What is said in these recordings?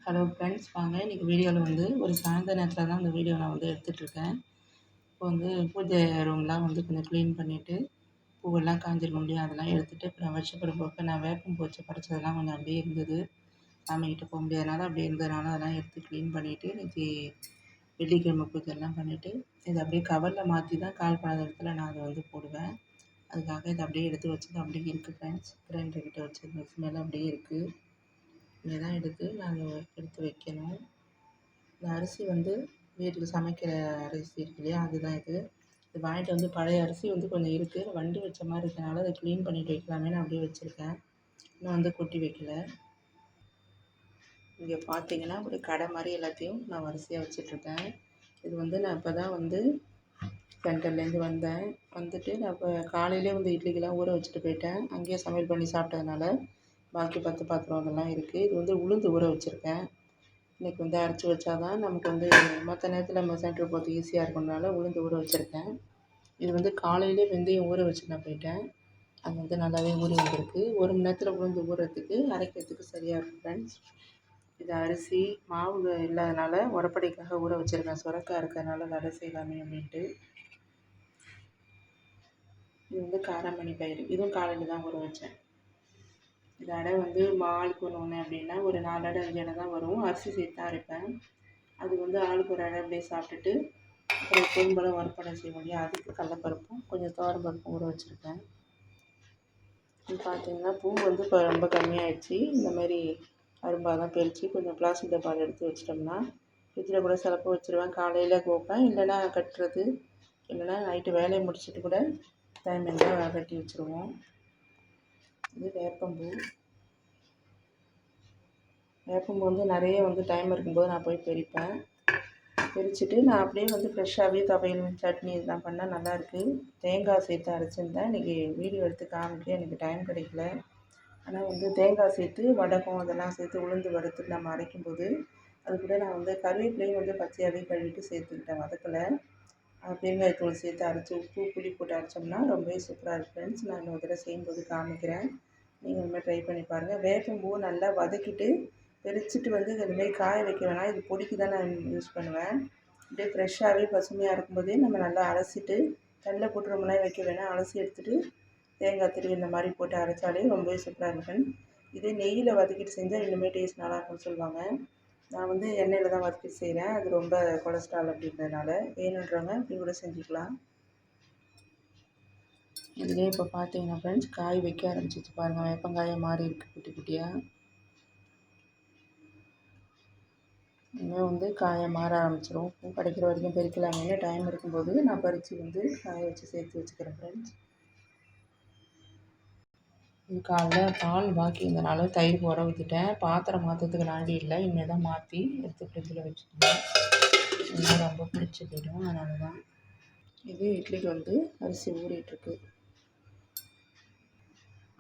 Hello friends, வாங்க இன்றைக்கி வீடியோவில் வந்து ஒரு சாயந்தர நேரத்தில் தான் இந்த வீடியோ நான் வந்து எடுத்துகிட்ருக்கேன். இப்போ வந்து பூஜை ரூம்லாம் வந்து கொஞ்சம் க்ளீன் பண்ணிவிட்டு, பூவெல்லாம் காஞ்சிருக்கும் இல்லையா, அதெல்லாம் எடுத்துகிட்டு அப்புறம் வருஷப்பிறப்புக்கு நான் வேப்பம் பூ வச்சு படைச்சதெல்லாம் கொஞ்சம் அப்படியே இருந்தது. சாமிகிட்ட போக முடியாதனால அப்படியே இருந்ததுனால அதெல்லாம் எடுத்து க்ளீன் பண்ணிவிட்டு, இன்றைக்கி வெள்ளிக்கிழமை பூஜைலாம் பண்ணிவிட்டு, இதை அப்படியே கவரில் மாற்றி தான் கால் பண்ணாத இடத்துல நான் அதை வந்து போடுவேன். அதுக்காக இதை அப்படியே எடுத்து வச்சது அப்படியே இருக்குது ஃப்ரெண்ட்ஸ். கிரைண்டர் கிட்ட வச்சது ஸ்மெல் அப்படியே இருக்குது. இங்கே தான் நான் எடுத்து வைக்கணும். இந்த அரிசி வந்து வீட்டுக்கு சமைக்கிற அரிசி இருக்கு இல்லையா, அதுதான் இது. இது வாங்கிட்டு வந்து பழைய அரிசி வந்து கொஞ்சம் இருக்குது. வண்டு வச்ச மாதிரி இருக்கனால அதை க்ளீன் பண்ணிட்டு வைக்கலாமேன்னு அப்படியே வச்சுருக்கேன். இன்னும் வந்து கொட்டி வைக்கல. இங்கே பார்த்தீங்கன்னா ஒரு கடை மாதிரி எல்லாத்தையும் நான் வரிசையாக வச்சிட்ருக்கேன். இது வந்து நான் இப்போ தான் வந்து சென்டர்லேருந்து வந்தேன். வந்துட்டு நான் இப்போ காலையிலே வந்து இட்லிக்கெல்லாம் ஊற வச்சுட்டு போயிட்டேன். அங்கேயே சமையல் பண்ணி சாப்பிட்டதுனால பாக்கி 10 பாத்திரம் அதெல்லாம் இருக்குது. இது வந்து உளுந்து ஊற வச்சுருக்கேன். இன்றைக்கி வந்து அரைச்சி வச்சா தான் நமக்கு வந்து மற்ற நேரத்தில் நம்ம சென்டர் போகிறது ஈஸியாக இருக்கனால உளுந்து ஊற வச்சுருக்கேன். இது வந்து காலையிலே வெந்தயம் ஊற வச்சு நான் போயிட்டேன். அது வந்து நல்லாவே ஊறி வந்திருக்கு. 1 மணி நேரத்தில் உளுந்து ஊறுறதுக்கு அரைக்கிறதுக்கு சரியாக இருக்கும் ஃப்ரெண்ட்ஸ். இது அரிசி மாவு இல்லாதனால உரப்படிக்காக ஊற வச்சுருக்கேன். சுரக்காய் இருக்கிறதுனால வடை செய்யலாமே அப்படின்ட்டு. இது வந்து காராமணி பயிறு, இதுவும் காலையில் தான் ஊற வச்சேன். இது அடை வந்து ஆளுக்கு ஒன்று அப்படின்னா ஒரு 4 அடை 5 அடை தான் வரும். அரிசி சேர்த்து தான் அரைப்பேன். அது வந்து ஆளுக்கு ஒரு அடை அப்படியே சாப்பிட்டுட்டு அப்புறம் எப்போதும் போல் வறுப்படை செய்வோம் இல்லையா, அதுக்கு கடலப்பருப்பும் கொஞ்சம் துவரம்பருப்பும் ஊற வச்சுருப்பேன். இது பார்த்தீங்கன்னா பூ வந்து இப்போ ரொம்ப கம்மியாகிடுச்சு. இந்தமாரி அரும்பாக தான் பறித்து கொஞ்சம் பிளாஸ்டிக் டப்பாவில் எடுத்து வச்சிட்டோம்னா ஃப்ரிட்ஜில் கூட சிலப்போ வச்சுருவேன். காலையில் வைப்பேன், இல்லைன்னா கட்டுறது, இல்லைன்னா நைட்டு வேலையை முடிச்சுட்டு கூட டைம் இருந்தால் கட்டி வச்சுருவோம். இது வேப்பம்பூ. வேப்பம்பூ வந்து நிறைய வந்து டைம் இருக்கும்போது நான் போய் பறிப்பேன். பறிச்சுட்டு நான் அப்படியே வந்து ஃப்ரெஷ்ஷாகவே துவையல் சட்னி இதெல்லாம் பண்ணால் நல்லாயிருக்கு. தேங்காய் சேர்த்து அரைச்சிருந்தேன். இன்றைக்கி வீடியோ எடுத்து காமிக்க எனக்கு டைம் கிடைக்கல. ஆனால் வந்து தேங்காய் சேர்த்து வடகம் அதெல்லாம் சேர்த்து உளுந்து வறுத்து நம்ம அரைக்கும்போது அது கூட நான் வந்து கருவேப்பிலையும் வந்து பச்சையாகவே கழுவிட்டு சேர்த்துக்கிட்டேன், வதக்கலை. பெருங்காயத்தூள் சேர்த்து அரைச்சி உப்பு புளி போட்டு அரைச்சோம்னா ரொம்பவே சூப்பராக இருக்குது ஃப்ரெண்ட்ஸ். நான் இன்னொரு தடவை செய்யும்போது காமிக்கிறேன். நீங்கள் இனிமேல் ட்ரை பண்ணி பாருங்கள். வேப்பம்பூ நல்லா வதக்கிட்டு பறிச்சுட்டு வந்து இதுமாரி காய வைக்க வேணாம். இது பொடிக்கு தான் நான் யூஸ் பண்ணுவேன். அப்படியே ஃப்ரெஷ்ஷாகவே பசுமையாக இருக்கும்போதே நம்ம நல்லா அலசிட்டு தண்ணியில் போட்டு ரொம்ப நேரம் வைக்க வேணாம். அலசி எடுத்துகிட்டு தேங்காய் திருவி இந்த மாதிரி போட்டு அரைச்சாலே ரொம்பவே சூப்பராக இருக்கும். இதே நெய்யில் வதக்கிட்டு செஞ்சால் இன்னுமே டேஸ்ட் நல்லாயிருக்கும்னு சொல்லுவாங்க. நான் வந்து எண்ணெயில் தான் வதக்கிட்டு செய்கிறேன். அது ரொம்ப கொலஸ்ட்ரால் அப்படின்றதுனால வேணுன்றவங்க இப்படி கூட செஞ்சுக்கலாம். இதுலேயே இப்போ பார்த்தீங்கன்னா ஃப்ரெண்ட்ஸ் காய் வைக்க ஆரம்பிச்சிச்சு பாருங்கள். வேப்பங்காயை மாறி இருக்குது குட்டி குட்டியாக. இன்னும் வந்து காயை மாற ஆரம்பிச்சிடும். பூ கிடைக்கிற வரைக்கும் பறிக்கலாமேனு டைம் இருக்கும்போது நான் பறித்து வந்து காய வச்சு சேர்த்து வச்சுக்கிறேன் ஃப்ரெண்ட்ஸ். இது காலைல பால் பாக்கி இருந்தனால தயிர் உர ஊற்றிட்டேன். பாத்திரம் மாற்றத்துக்கு நாண்டி இல்லை, இனிமேல் தான் மாற்றி எடுத்து ஃப்ரிட்ஜில் வச்சுட்டேன். இன்னும் ரொம்ப பிடிச்சி போயிடும், அதனால தான். இது இட்லிக்கு வந்து அரிசி ஊறிட்டுருக்கு.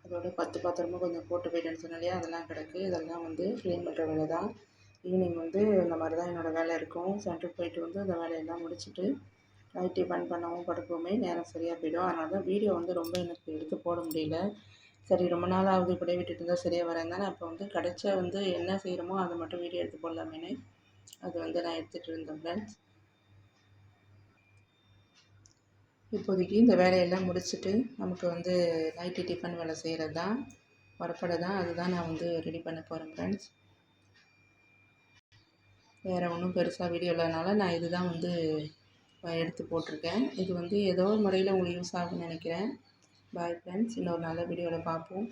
அதோட 10 பாத்திரமும் கொஞ்சம் போட்டு போயிட்டேன்னு சொன்னேன் இல்லையா, அதெல்லாம் கிடக்கு. இதெல்லாம் வந்து க்ளீன் பண்ணுற வேலை தான். ஈவினிங் வந்து இந்த மாதிரி தான் என்னோடய வேலை இருக்கும். சென்டருக்கு போயிட்டு வந்து அந்த வேலையெல்லாம் முடிச்சுட்டு நைட் டிஃபன் பண்ணவும் படுக்கவுமே நேரம் சரியாக போயிடும். அதனால தான் வீடியோ வந்து ரொம்ப எனக்கு எடுத்து போட முடியல. சரி, ரொம்ப நாள் ஆகுது இப்படியே விட்டுட்டு இருந்தால் சரியாக வரேன் தான். நான் இப்போ வந்து கிடைச்ச வந்து என்ன செய்கிறோமோ அதை மட்டும் வீடியோ எடுத்து போடலாமேனு அது வந்து நான் எடுத்துகிட்டு இருந்தேன் ஃப்ரெண்ட்ஸ். இப்போதைக்கு இந்த வேலையெல்லாம் முடிச்சுட்டு நமக்கு வந்து நைட்டு டிஃபன் வேலை செய்கிறது தான், வரப்படை தான். அதுதான் நான் வந்து ரெடி பண்ண போகிறேன் ஃப்ரெண்ட்ஸ். வேறு ஒன்றும் பெருசாக வீடியோ இல்லாதனால நான் இது தான் வந்து எடுத்து போட்டிருக்கேன். இது வந்து ஏதோ ஒரு முறையில் உங்களுக்கு யூஸ் ஆகும்னு நினைக்கிறேன். பாய் ஃப்ரெண்ட்ஸ், இன்னொரு நல்ல வீடியோவில் பார்ப்போம்.